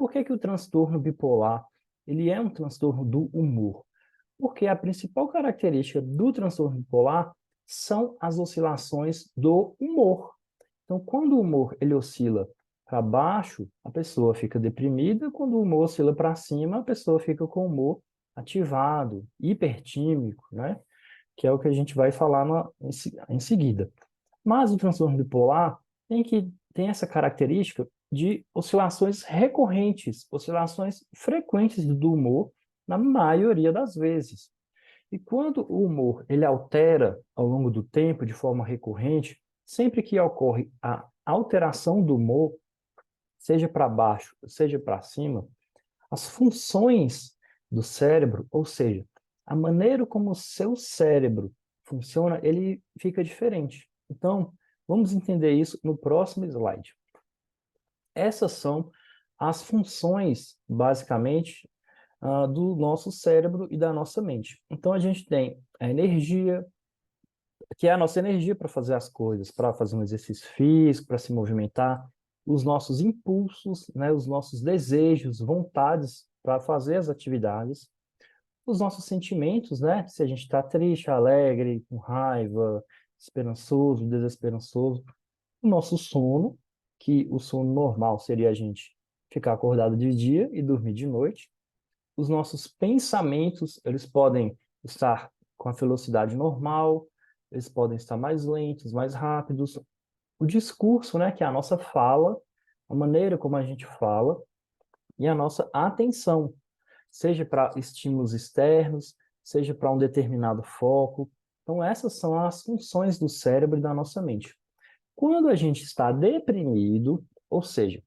por que que o transtorno bipolar ele é um transtorno do humor? Porque a principal característica do transtorno bipolar são as oscilações do humor. Então, quando o humor ele oscila para baixo, a pessoa fica deprimida; quando o humor oscila para cima, a pessoa fica com o humor ativado, hipertímico, né? Que é o que a gente vai falar em seguida. Mas o transtorno bipolar tem essa característica de oscilações recorrentes, oscilações frequentes do humor, na maioria das vezes. E quando o humor ele altera ao longo do tempo de forma recorrente, sempre que ocorre a alteração do humor, seja para baixo, seja para cima, as funções do cérebro, ou seja, a maneira como o seu cérebro funciona, ele fica diferente. Então, vamos entender isso no próximo slide. Essas são as funções, basicamente, do nosso cérebro e da nossa mente. Então, a gente tem a energia, que é a nossa energia para fazer as coisas, para fazer um exercício físico, para se movimentar, os nossos impulsos, né, os nossos desejos, vontades para fazer as atividades, os nossos sentimentos, né, se a gente está triste, alegre, com raiva, esperançoso, desesperançoso, o nosso sono, que o sono normal seria a gente ficar acordado de dia e dormir de noite. Os nossos pensamentos, eles podem estar com a velocidade normal, eles podem estar mais lentos, mais rápidos. O discurso, né, que é a nossa fala, a maneira como a gente fala, e a nossa atenção, seja para estímulos externos, seja para um determinado foco. Então, essas são as funções do cérebro e da nossa mente. Quando a gente está deprimido, ou seja,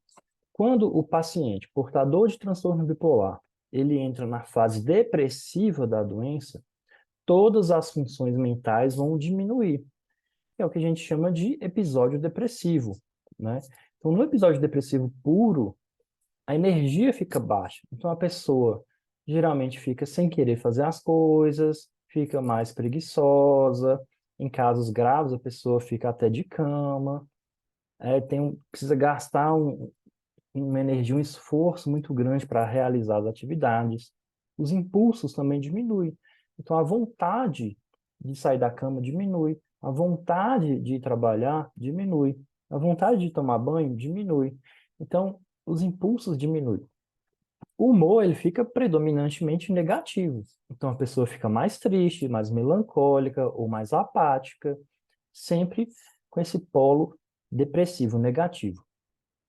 quando o paciente portador de transtorno bipolar, ele entra na fase depressiva da doença, todas as funções mentais vão diminuir. É o que a gente chama de episódio depressivo, né? Então, no episódio depressivo puro, a energia fica baixa. Então, a pessoa geralmente fica sem querer fazer as coisas, fica mais preguiçosa. Em casos graves, a pessoa fica até de cama. Precisa gastar uma energia, um esforço muito grande para realizar as atividades. Os impulsos também diminuem. Então, a vontade de sair da cama diminui. A vontade de ir trabalhar diminui. A vontade de tomar banho diminui. Então, os impulsos diminuem. O humor, ele fica predominantemente negativo. Então, a pessoa fica mais triste, mais melancólica ou mais apática, sempre com esse polo depressivo negativo.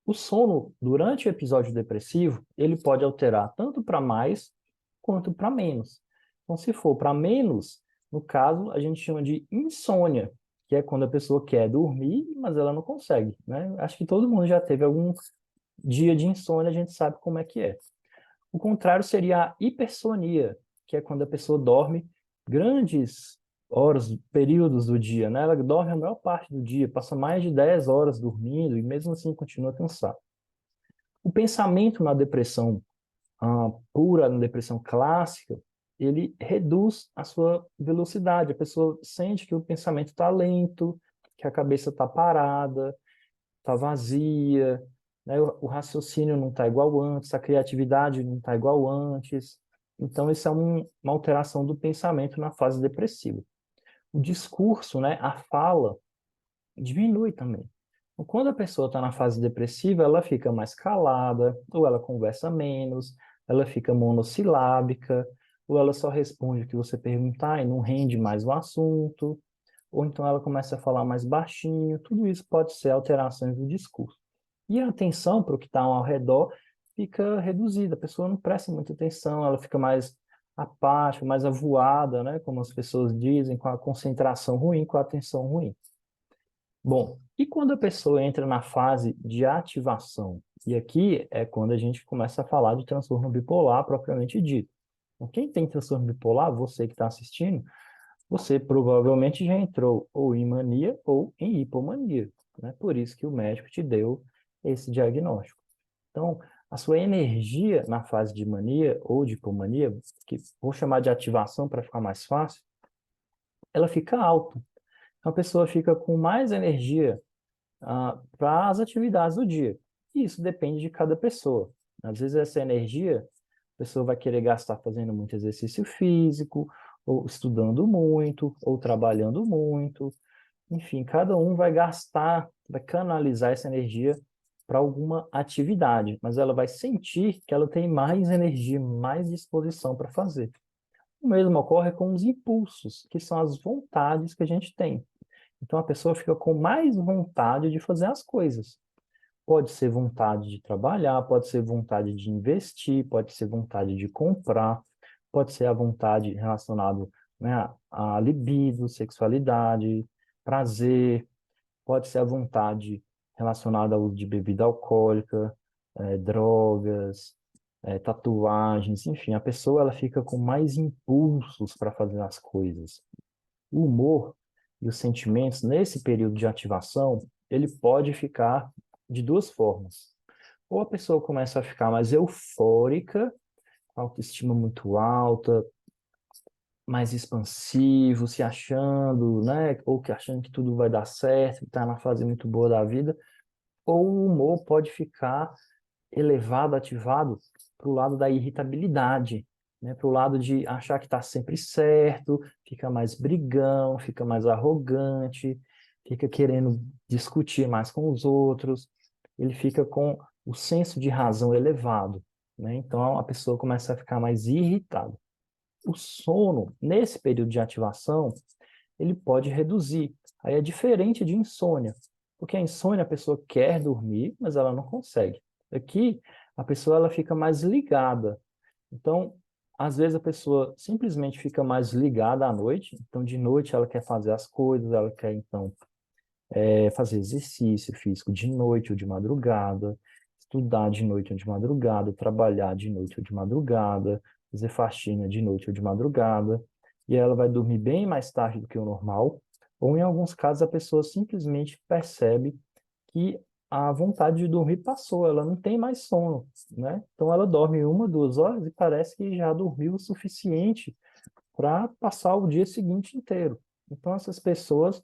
O sono, durante o episódio depressivo, ele pode alterar tanto para mais quanto para menos. Então, se for para menos, no caso, a gente chama de insônia, que é quando a pessoa quer dormir, mas ela não consegue, né? Acho que todo mundo já teve algum dia de insônia, a gente sabe como é que é. O contrário seria a hipersonia, que é quando a pessoa dorme grandes horas, períodos do dia, né? Ela dorme a maior parte do dia, passa mais de 10 horas dormindo e mesmo assim continua cansada. O pensamento na depressão pura, na depressão clássica, ele reduz a sua velocidade. A pessoa sente que o pensamento está lento, que a cabeça está parada, está vazia, né? O raciocínio não está igual antes, a criatividade não está igual antes. Então, isso é uma alteração do pensamento na fase depressiva. O discurso, né, a fala, diminui também. Então, quando a pessoa está na fase depressiva, ela fica mais calada, ou ela conversa menos, ela fica monossilábica, ou ela só responde o que você perguntar e não rende mais o assunto, ou então ela começa a falar mais baixinho. Tudo isso pode ser alterações do discurso. E a atenção para o que está ao redor fica reduzida, a pessoa não presta muita atenção, ela fica mais apática, mais avoada, né? Como as pessoas dizem, com a concentração ruim, com a atenção ruim. Bom, e quando a pessoa entra na fase de ativação? E aqui é quando a gente começa a falar de transtorno bipolar propriamente dito. Então, quem tem transtorno bipolar, você que está assistindo, você provavelmente já entrou ou em mania ou em hipomania, né? Por isso que o médico te deu esse diagnóstico. Então, a sua energia na fase de mania ou de hipomania, que vou chamar de ativação para ficar mais fácil, ela fica alta. Então, a pessoa fica com mais energia para as atividades do dia. E isso depende de cada pessoa. Às vezes essa energia, a pessoa vai querer gastar fazendo muito exercício físico, ou estudando muito, ou trabalhando muito. Enfim, cada um vai gastar, vai canalizar essa energia para alguma atividade, mas ela vai sentir que ela tem mais energia, mais disposição para fazer. O mesmo ocorre com os impulsos, que são as vontades que a gente tem. Então a pessoa fica com mais vontade de fazer as coisas. Pode ser vontade de trabalhar, pode ser vontade de investir, pode ser vontade de comprar, pode ser a vontade relacionada, né, à libido, sexualidade, prazer, pode ser a vontade relacionada ao uso de bebida alcoólica, drogas, tatuagens, enfim, a pessoa ela fica com mais impulsos para fazer as coisas. O humor e os sentimentos, nesse período de ativação, ele pode ficar de duas formas. Ou a pessoa começa a ficar mais eufórica, autoestima muito alta, mais expansivo, se achando, né? Ou que achando que tudo vai dar certo, que está na fase muito boa da vida. Ou o humor pode ficar elevado, ativado para o lado da irritabilidade, né? Para o lado de achar que está sempre certo, fica mais brigão, fica mais arrogante, fica querendo discutir mais com os outros, ele fica com o senso de razão elevado, né? Então a pessoa começa a ficar mais irritada. O sono, nesse período de ativação, ele pode reduzir. Aí é diferente de insônia, porque a insônia a pessoa quer dormir, mas ela não consegue. Aqui, a pessoa ela fica mais ligada. Então, às vezes a pessoa simplesmente fica mais ligada à noite, então de noite ela quer fazer as coisas, ela quer então fazer exercício físico de noite ou de madrugada, estudar de noite ou de madrugada, trabalhar de noite ou de madrugada, fazer faxina de noite ou de madrugada, e ela vai dormir bem mais tarde do que o normal, ou em alguns casos a pessoa simplesmente percebe que a vontade de dormir passou, ela não tem mais sono, né? Então ela dorme 1, 2 horas e parece que já dormiu o suficiente para passar o dia seguinte inteiro. Então essas pessoas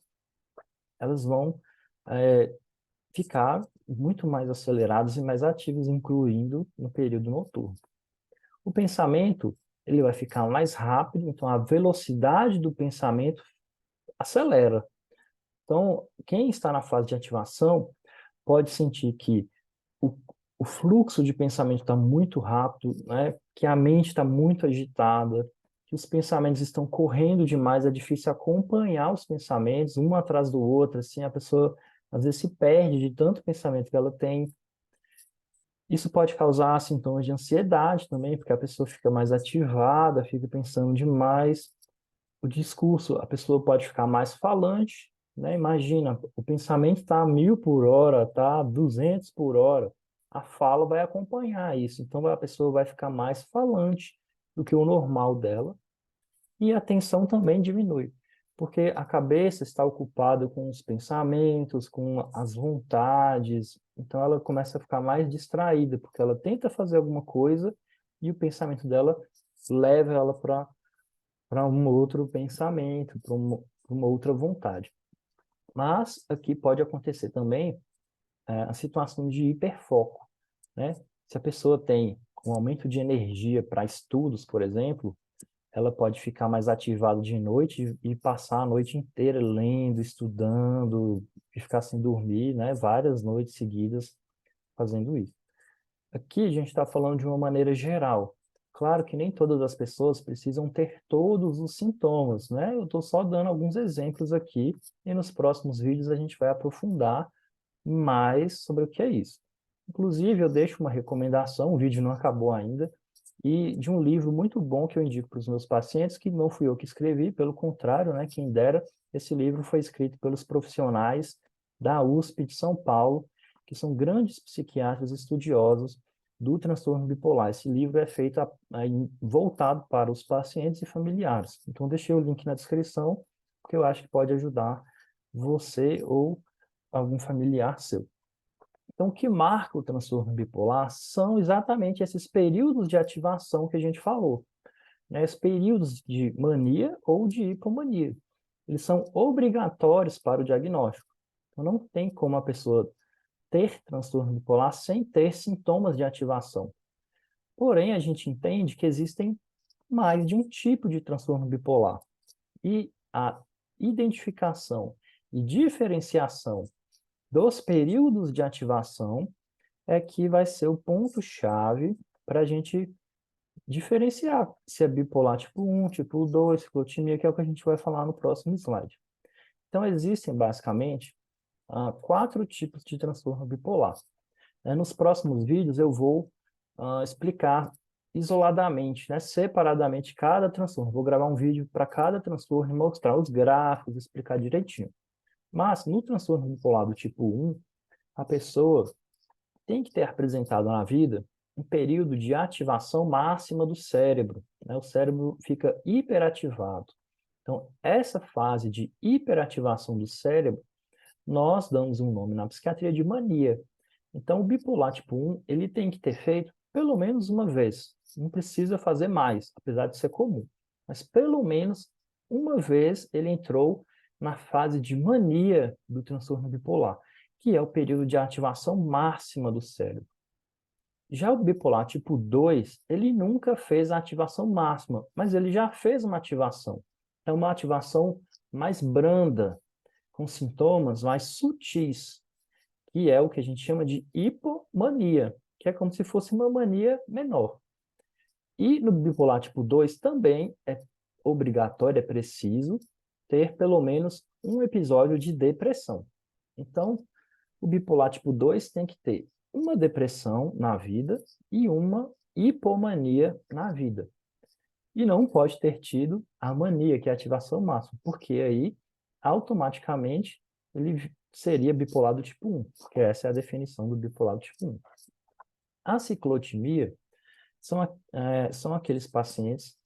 elas vão é, ficar muito mais aceleradas e mais ativas, incluindo no período noturno. O pensamento ele vai ficar mais rápido, então a velocidade do pensamento acelera. Então, quem está na fase de ativação pode sentir que o, o fluxo de pensamento está muito rápido, né? Que a mente está muito agitada, que os pensamentos estão correndo demais, é difícil acompanhar os pensamentos, um atrás do outro, assim, a pessoa às vezes se perde de tanto pensamento que ela tem. Isso pode causar sintomas de ansiedade também, porque a pessoa fica mais ativada, fica pensando demais. O discurso, a pessoa pode ficar mais falante, né? Imagina, o pensamento está a 1.000 por hora, está a 200 por hora. A fala vai acompanhar isso. Então, a pessoa vai ficar mais falante do que o normal dela. E a atenção também diminui, porque a cabeça está ocupada com os pensamentos, com as vontades. Então, ela começa a ficar mais distraída, porque ela tenta fazer alguma coisa e o pensamento dela leva ela para um outro pensamento, para uma outra vontade. Mas aqui pode acontecer também a situação de hiperfoco, né? Se a pessoa tem um aumento de energia para estudos, por exemplo, ela pode ficar mais ativada de noite e passar a noite inteira lendo, estudando, e ficar sem dormir, né? Várias noites seguidas fazendo isso. Aqui a gente está falando de uma maneira geral. Claro que nem todas as pessoas precisam ter todos os sintomas, né? Eu estou só dando alguns exemplos aqui e nos próximos vídeos a gente vai aprofundar mais sobre o que é isso. Inclusive, eu deixo uma recomendação, o vídeo não acabou ainda, e de um livro muito bom que eu indico para os meus pacientes, que não fui eu que escrevi, pelo contrário, né, quem dera, esse livro foi escrito pelos profissionais da USP de São Paulo, que são grandes psiquiatras estudiosos do transtorno bipolar. Esse livro é feito voltado para os pacientes e familiares. Então, deixei o link na descrição, porque eu acho que pode ajudar você ou algum familiar seu. Então, o que marca o transtorno bipolar são exatamente esses períodos de ativação que a gente falou, né? Os períodos de mania ou de hipomania. Eles são obrigatórios para o diagnóstico. Então, não tem como a pessoa ter transtorno bipolar sem ter sintomas de ativação. Porém, a gente entende que existem mais de um tipo de transtorno bipolar. E a identificação e diferenciação dos períodos de ativação é que vai ser o ponto-chave para a gente diferenciar se é bipolar tipo 1, tipo 2, ciclotimia, que é o que a gente vai falar no próximo slide. Então, existem basicamente 4 tipos de transtorno bipolar. Nos próximos vídeos eu vou explicar isoladamente, né, separadamente cada transtorno. Vou gravar um vídeo para cada transtorno e mostrar os gráficos, explicar direitinho. Mas no transtorno bipolar do tipo 1, a pessoa tem que ter apresentado na vida um período de ativação máxima do cérebro, né? O cérebro fica hiperativado. Então, essa fase de hiperativação do cérebro, nós damos um nome na psiquiatria de mania. Então, o bipolar tipo 1, ele tem que ter feito pelo menos uma vez. Não precisa fazer mais, apesar de ser comum. Mas pelo menos uma vez ele entrou na fase de mania do transtorno bipolar, que é o período de ativação máxima do cérebro. Já o bipolar tipo 2, ele nunca fez a ativação máxima, mas ele já fez uma ativação. É uma ativação mais branda, com sintomas mais sutis, que é o que a gente chama de hipomania, que é como se fosse uma mania menor. E no bipolar tipo 2 também é obrigatório, é preciso ter pelo menos um episódio de depressão. Então, o bipolar tipo 2 tem que ter uma depressão na vida e uma hipomania na vida. E não pode ter tido a mania, que é a ativação máxima, porque aí, automaticamente, ele seria bipolar do tipo 1, porque essa é a definição do bipolar do tipo 1. A ciclotimia são aqueles pacientes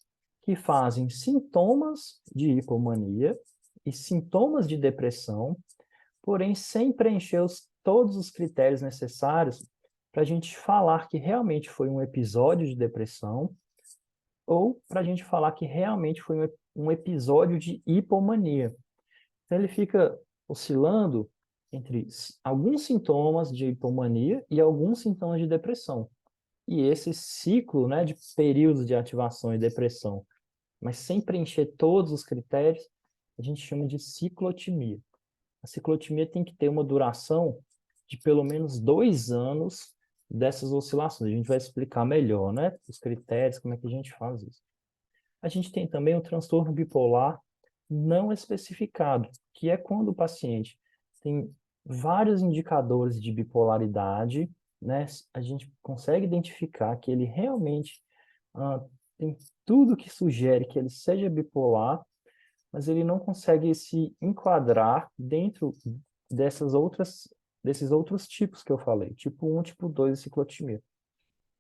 que fazem sintomas de hipomania e sintomas de depressão, porém sem preencher todos os critérios necessários para a gente falar que realmente foi um episódio de depressão ou para a gente falar que realmente foi um episódio de hipomania. Então, ele fica oscilando entre alguns sintomas de hipomania e alguns sintomas de depressão. E esse ciclo, né, de períodos de ativação e depressão, mas sem preencher todos os critérios, a gente chama de ciclotimia. A ciclotimia tem que ter uma duração de pelo menos 2 anos dessas oscilações. A gente vai explicar melhor, né, os critérios, como é que a gente faz isso. A gente tem também o transtorno bipolar não especificado, que é quando o paciente tem vários indicadores de bipolaridade, né? A gente consegue identificar que ele realmente tem tudo que sugere que ele seja bipolar, mas ele não consegue se enquadrar dentro desses outros tipos que eu falei, tipo 1, tipo 2 e ciclotimia.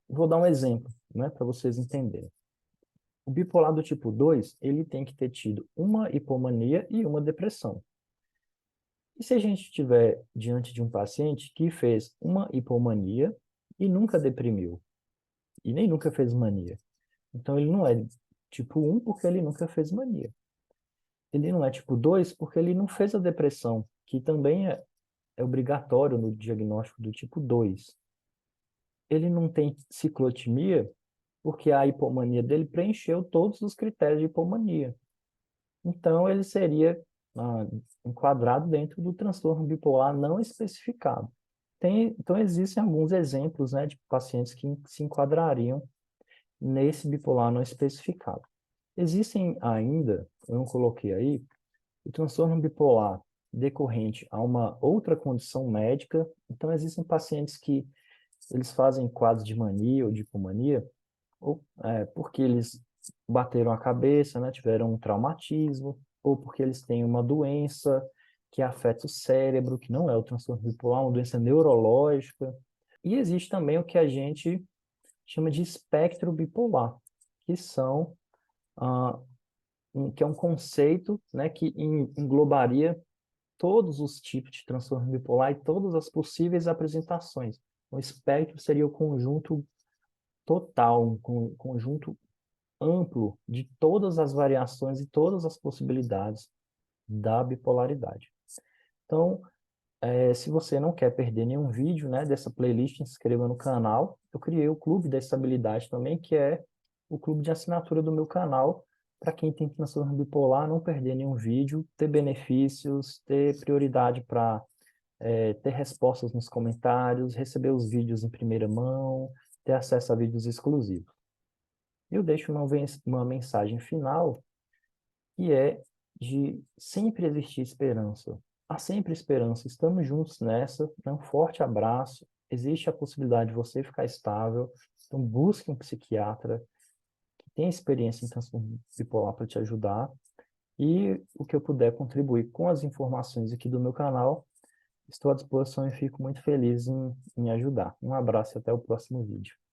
Vou dar um exemplo, né, para vocês entenderem. O bipolar do tipo 2, ele tem que ter tido uma hipomania e uma depressão. E se a gente estiver diante de um paciente que fez uma hipomania e nunca deprimiu, e nem nunca fez mania, então ele não é tipo 1 porque ele nunca fez mania. Ele não é tipo 2 porque ele não fez a depressão, que também é obrigatório no diagnóstico do tipo 2. Ele não tem ciclotimia porque a hipomania dele preencheu todos os critérios de hipomania. Então, ele seria enquadrado dentro do transtorno bipolar não especificado. Então, existem alguns exemplos, né, de pacientes que se enquadrariam nesse bipolar não especificado. Existem ainda, eu não coloquei aí, o transtorno bipolar decorrente a uma outra condição médica. Então, existem pacientes que eles fazem quadros de mania ou de hipomania, porque eles bateram a cabeça, né, tiveram um traumatismo, ou porque eles têm uma doença que afeta o cérebro, que não é o transtorno bipolar, uma doença neurológica. E existe também o que a gente chama de espectro bipolar, que são que é um conceito, né, que englobaria todos os tipos de transtorno bipolar e todas as possíveis apresentações. O espectro seria o conjunto total, um conjunto amplo de todas as variações e todas as possibilidades da bipolaridade. Então, Se você não quer perder nenhum vídeo, né, dessa playlist, se inscreva no canal. Eu criei o Clube da Estabilidade também, que é o clube de assinatura do meu canal, para quem tem transtorno bipolar, não perder nenhum vídeo, ter benefícios, ter prioridade para ter respostas nos comentários, receber os vídeos em primeira mão, ter acesso a vídeos exclusivos. Eu deixo uma mensagem final, que é de sempre existir esperança. Há sempre esperança, estamos juntos nessa, né? Um forte abraço, existe a possibilidade de você ficar estável, então busque um psiquiatra que tenha experiência em transtorno bipolar para te ajudar, e o que eu puder contribuir com as informações aqui do meu canal, estou à disposição e fico muito feliz em ajudar. Um abraço e até o próximo vídeo.